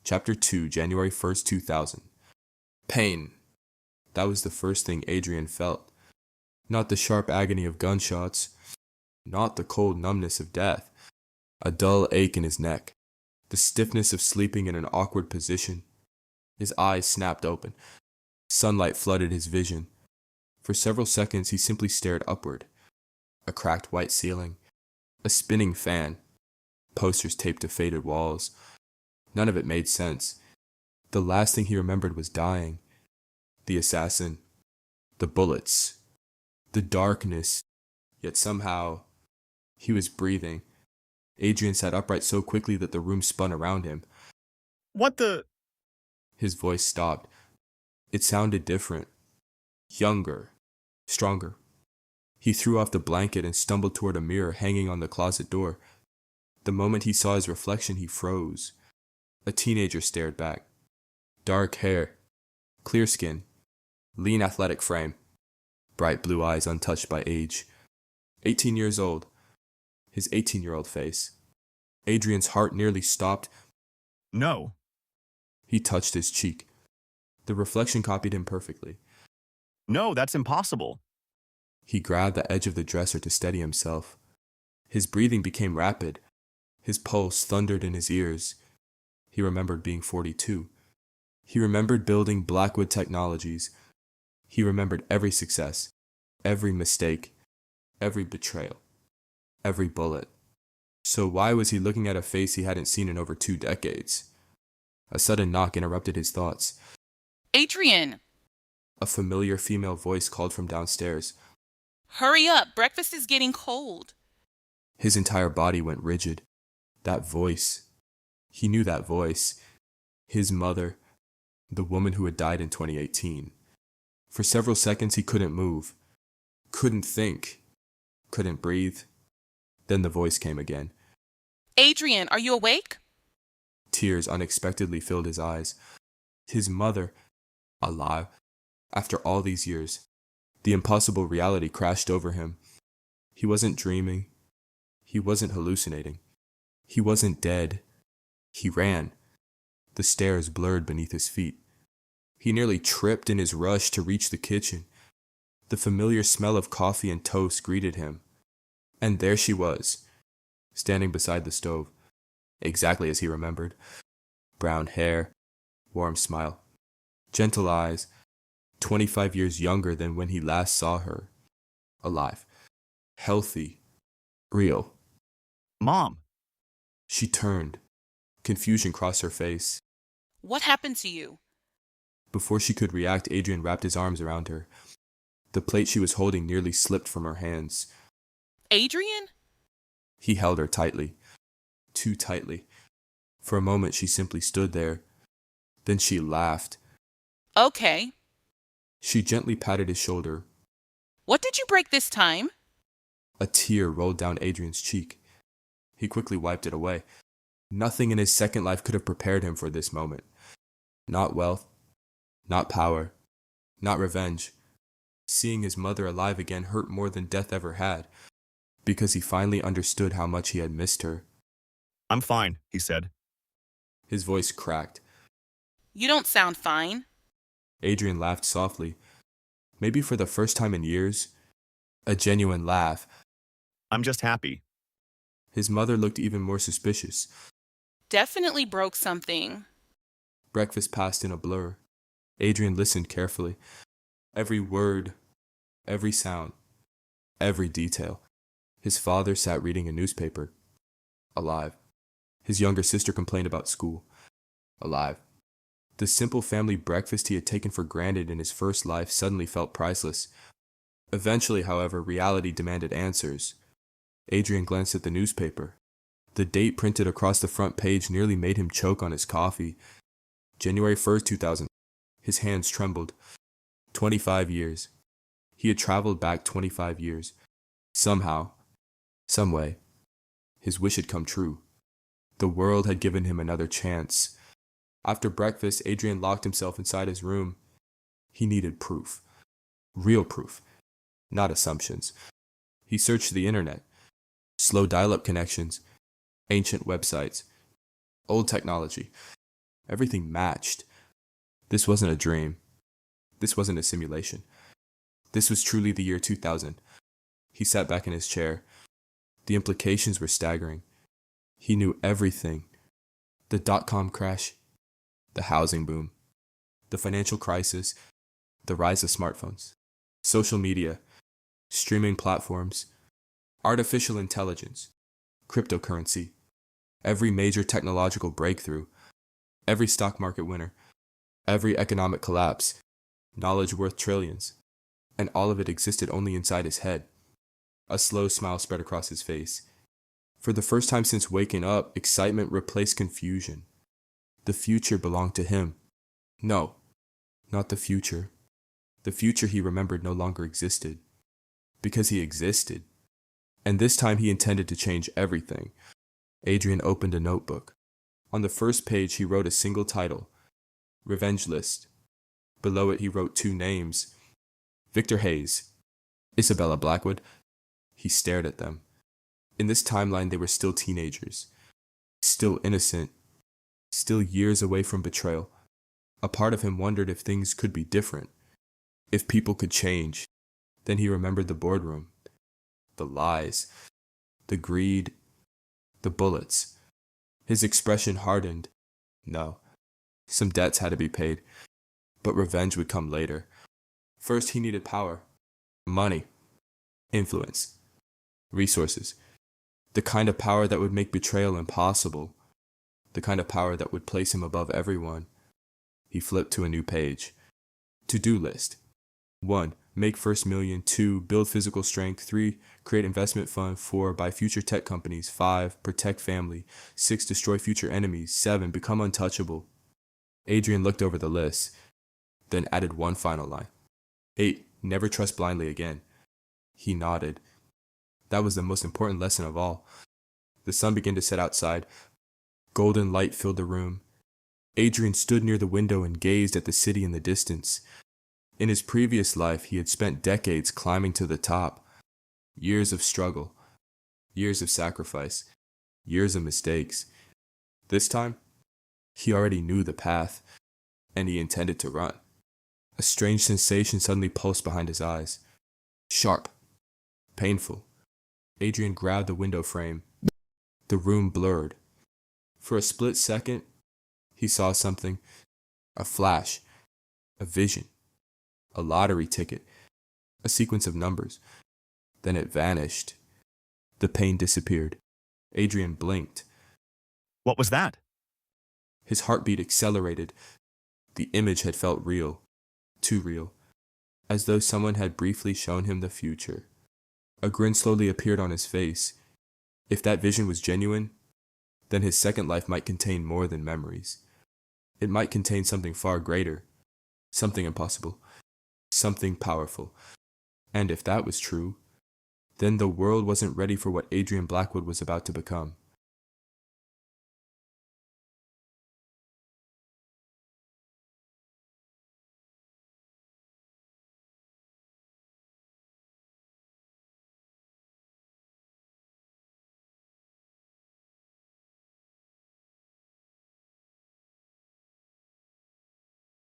Chapter 2, January 1st, 2000. Pain. That was the first thing Adrian felt. Not the sharp agony of gunshots. Not the cold numbness of death. A dull ache in his neck. The stiffness of sleeping in an awkward position. His eyes snapped open. Sunlight flooded his vision. For several seconds he simply stared upward. A cracked white ceiling. A spinning fan. Posters taped to faded walls. None of it made sense. The last thing he remembered was dying. The assassin. The bullets. The darkness. Yet somehow, he was breathing. Adrian sat upright so quickly that the room spun around him. What the? His voice stopped. It sounded different. Younger. Stronger. He threw off the blanket and stumbled toward a mirror hanging on the closet door. The moment he saw his reflection, he froze. A teenager stared back. Dark hair. Clear skin. Lean athletic frame. Bright blue eyes untouched by age. 18 years old. His 18-year-old face. Adrian's heart nearly stopped. No. He touched his cheek. The reflection copied him perfectly. No, that's impossible. He grabbed the edge of the dresser to steady himself. His breathing became rapid. His pulse thundered in his ears. He remembered being 42. He remembered building Blackwood Technologies. He remembered every success, every mistake, every betrayal, every bullet. So why was he looking at a face he hadn't seen in over 2 decades? A sudden knock interrupted his thoughts. Adrian! A familiar female voice called from downstairs. Hurry up, breakfast is getting cold. His entire body went rigid. That voice. He knew that voice. His mother. The woman who had died in 2018. For several seconds he couldn't move. Couldn't think. Couldn't breathe. Then the voice came again. Adrian, are you awake? Tears unexpectedly filled his eyes. His mother. Alive. After all these years. The impossible reality crashed over him. He wasn't dreaming. He wasn't hallucinating. He wasn't dead. He ran. The stairs blurred beneath his feet. He nearly tripped in his rush to reach the kitchen. The familiar smell of coffee and toast greeted him. And there she was, standing beside the stove, exactly as he remembered. Brown hair, warm smile, gentle eyes, 25 years younger than when he last saw her. Alive, healthy, real. Mom. She turned. Confusion crossed her face. What happened to you? Before she could react, Adrian wrapped his arms around her. The plate she was holding nearly slipped from her hands. Adrian? He held her tightly. Too tightly. For a moment she simply stood there. Then she laughed. Okay. She gently patted his shoulder. What did you break this time? A tear rolled down Adrian's cheek. He quickly wiped it away. Nothing in his second life could have prepared him for this moment. Not wealth. Not power. Not revenge. Seeing his mother alive again hurt more than death ever had, because he finally understood how much he had missed her. I'm fine, he said. His voice cracked. You don't sound fine. Adrian laughed softly. Maybe for the first time in years. A genuine laugh. I'm just happy. His mother looked even more suspicious. Definitely broke something. Breakfast passed in a blur. Adrian listened carefully. Every word, every sound, every detail. His father sat reading a newspaper. Alive. His younger sister complained about school. Alive. The simple family breakfast he had taken for granted in his first life suddenly felt priceless. Eventually, however, reality demanded answers. Adrian glanced at the newspaper. The date printed across the front page nearly made him choke on his coffee. January 1st, 2000. His hands trembled. 25 years. He had traveled back 25 years. Somehow, some way, his wish had come true. The world had given him another chance. After breakfast, Adrian locked himself inside his room. He needed proof. Real proof. Not assumptions. He searched the internet. Slow dial-up connections. Ancient websites. Old technology. Everything matched. This wasn't a dream. This wasn't a simulation. This was truly the year 2000. He sat back in his chair. The implications were staggering. He knew everything. The dot-com crash, the housing boom, the financial crisis, the rise of smartphones, social media, streaming platforms, artificial intelligence, cryptocurrency, every major technological breakthrough, every stock market winner, every economic collapse, knowledge worth trillions, and all of it existed only inside his head. A slow smile spread across his face. For the first time since waking up, excitement replaced confusion. The future belonged to him. No, not the future. The future he remembered no longer existed. Because he existed. And this time he intended to change everything. Adrian opened a notebook. On the first page he wrote a single title, Revenge List. Below it he wrote 2 names, Victor Hayes, Isabella Blackwood. He stared at them. In this timeline they were still teenagers, still innocent, still years away from betrayal. A part of him wondered if things could be different, if people could change. Then he remembered the boardroom, the lies, the greed, the bullets. His expression hardened. No, some debts had to be paid, but revenge would come later. First he needed power, money, influence, resources. The kind of power that would make betrayal impossible. The kind of power that would place him above everyone. He flipped to a new page. To-do list. 1. Make first million. 2. Build physical strength. 3. Create investment fund. 4. Buy future tech companies. 5. Protect family. 6. Destroy future enemies. 7. Become untouchable. Adrian looked over the list, then added one final line. 8. Never trust blindly again. He nodded. That was the most important lesson of all. The sun began to set outside. Golden light filled the room. Adrian stood near the window and gazed at the city in the distance. In his previous life, he had spent decades climbing to the top. Years of struggle. Years of sacrifice. Years of mistakes. This time, he already knew the path, and he intended to run. A strange sensation suddenly pulsed behind his eyes. Sharp. Painful. Adrian grabbed the window frame. The room blurred. For a split second, he saw something. A flash. A vision. A lottery ticket. A sequence of numbers. Then it vanished. The pain disappeared. Adrian blinked. What was that? His heartbeat accelerated. The image had felt real. Too real. As though someone had briefly shown him the future. A grin slowly appeared on his face. If that vision was genuine, then his second life might contain more than memories. It might contain something far greater, something impossible, something powerful. And if that was true, then the world wasn't ready for what Adrian Blackwood was about to become.